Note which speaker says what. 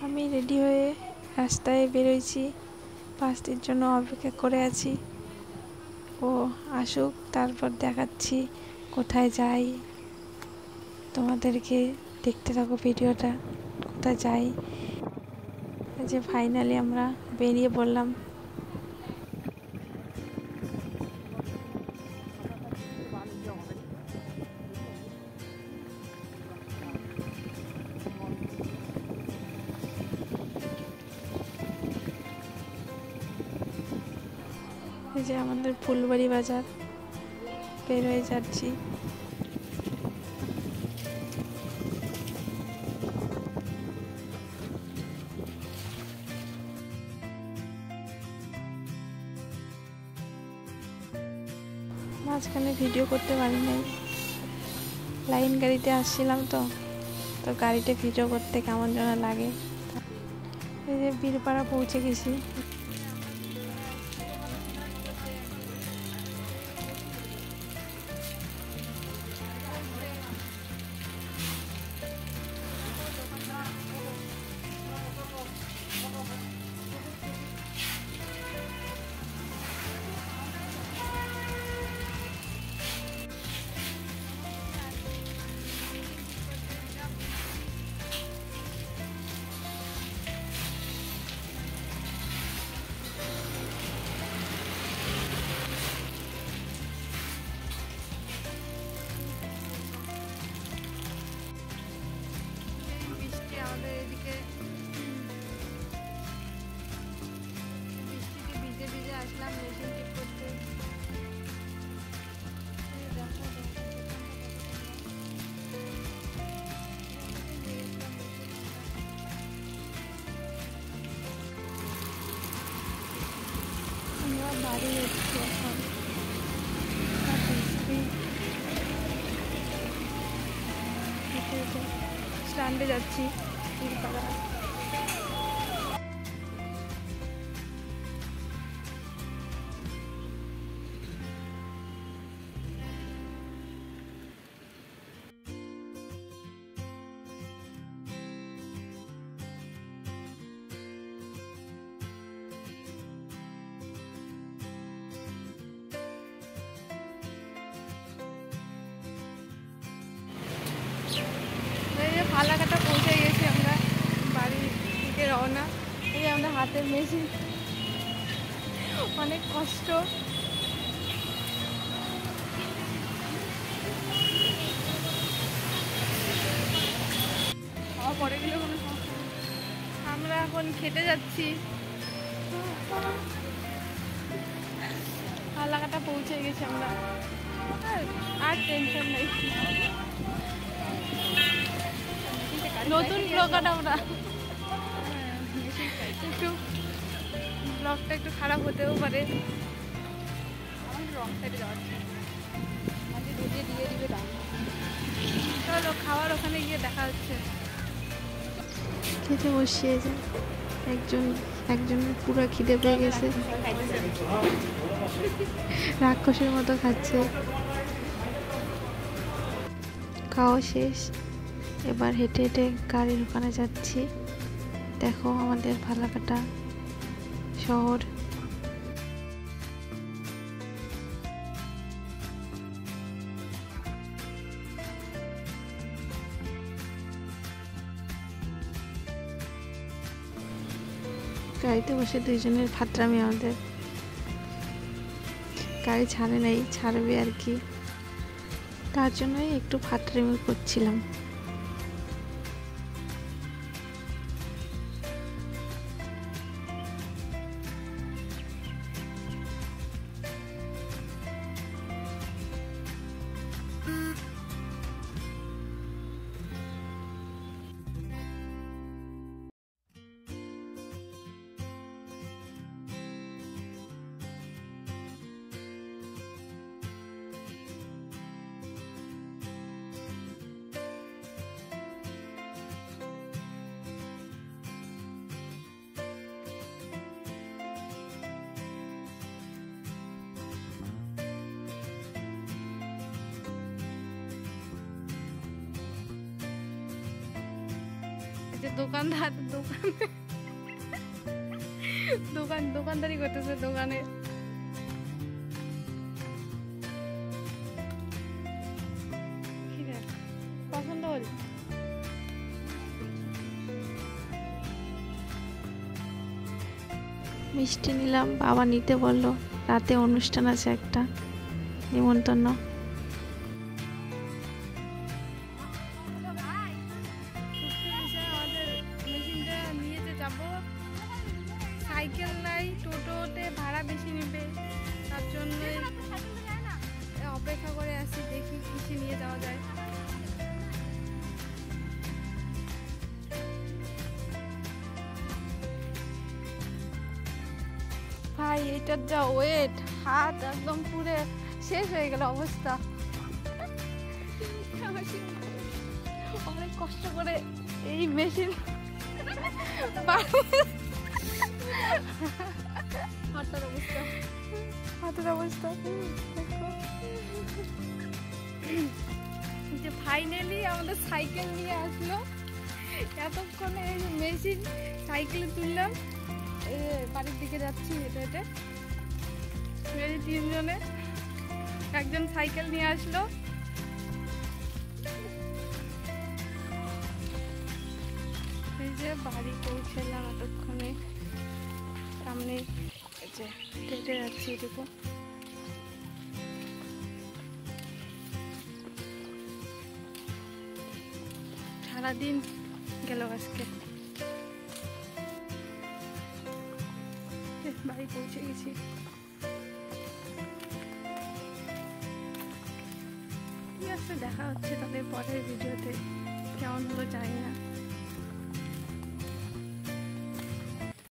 Speaker 1: আমি রেডি হয়ে রাস্তায় বেরোইছি, বাসটির জন্য অপেক্ষা করে আছি। ও আসুক, তারপর দেখাচ্ছি কোথায় যাই। তোমাদেরকে দেখতে থাকো ভিডিওটা, কোথায় যাই। যে ফাইনালি আমরা বেরিয়ে পড়লাম। এই যে আমাদের ফুলবাড়ি বাজার, বের হয়ে যাচ্ছি। মাঝখানে ভিডিও করতে পারি নাই, লাইন গাড়িতে আসছিলাম তো গাড়িতে ভিডিও করতে কেমন যেন লাগে। এই যে বীরপাড়া পৌঁছে গেছি। আমাদের এদিকে বৃষ্টিতে ভিজে ভিজে আসলাম মেশিন ঠিক করতে। আমরা বাড়ি যাচ্ছি এখন, স্ট্যান্ডে যাচ্ছি বীরপাড়া। ফালাকাটা পৌঁছে গেছি আমরা, বাড়ি থেকে রওনা। এই আমরা হাতের মেশিন, অনেক কষ্ট। পরে গেলে কোনো সমস্যা নেই। আমরা এখন খেতে যাচ্ছি, ফালাকাটা পৌঁছে গেছি আমরা, আর টেনশন নেই। নতুন ব্লগার আমরা, একটু ব্লগটা একটু খারাপ হতেও পারে। রং সাইডে যাচ্ছি, চলো খাবার ওখানে গিয়ে দেখা হচ্ছে। খেতে বসিয়েছে একজনের পুরো খিদে পেয়ে গেছে, রাক্ষসের মতো খাচ্ছে। খাওয়া শেষ, এবার হেঁটে হেঁটে গাড়ির ওখানে যাচ্ছি। দেখো আমাদের ফালাকাটা শহর। গাড়িতে বসে দুইজনের ফাত্রামি আমাদের, গাড়ি ছাড়ে নাই, ছাড়বে আর কি, তার জন্যই একটু ফাত্রামি করছিলাম। দোকানদারি করতেছে দোকানে। পছন্দ হল? মিষ্টি নিলাম, বাবা নিতে বললো, রাতে অনুষ্ঠান আছে একটা, নিমন্ত্রণ। সাইকেল নাই, টোটোতে ভাড়া বেশি নেবে, তার জন্য অপেক্ষা করে আসি, দেখি কিছু নিয়ে যাওয়া যায়। ভাই এটার যা ওয়েট, হাত একদম পুরো শেষ হয়ে গেল অবস্থা। অনেক কষ্ট করে এই মেশিন হাতের অবস্থা যে ফাইনালি আমাদের সাইকেল নিয়ে আসলো। এতক্ষণে এই মেশিন সাইকেলে তুললাম, বাড়ির দিকে যাচ্ছি হেঁটে হেঁটে। এই তিনজনে, একজন সাইকেল নিয়ে আসলো, এই যে বাড়ি পৌঁছলাম এতক্ষণে। সামনে যে হেঁটে যাচ্ছি এটুকু। সারাদিন গেল আজকে, বাড়ি পৌঁছে গেছি। ঠিক আছে, দেখা হচ্ছে তাদের পরের ভিডিওতে। কেমন হলো জানি না।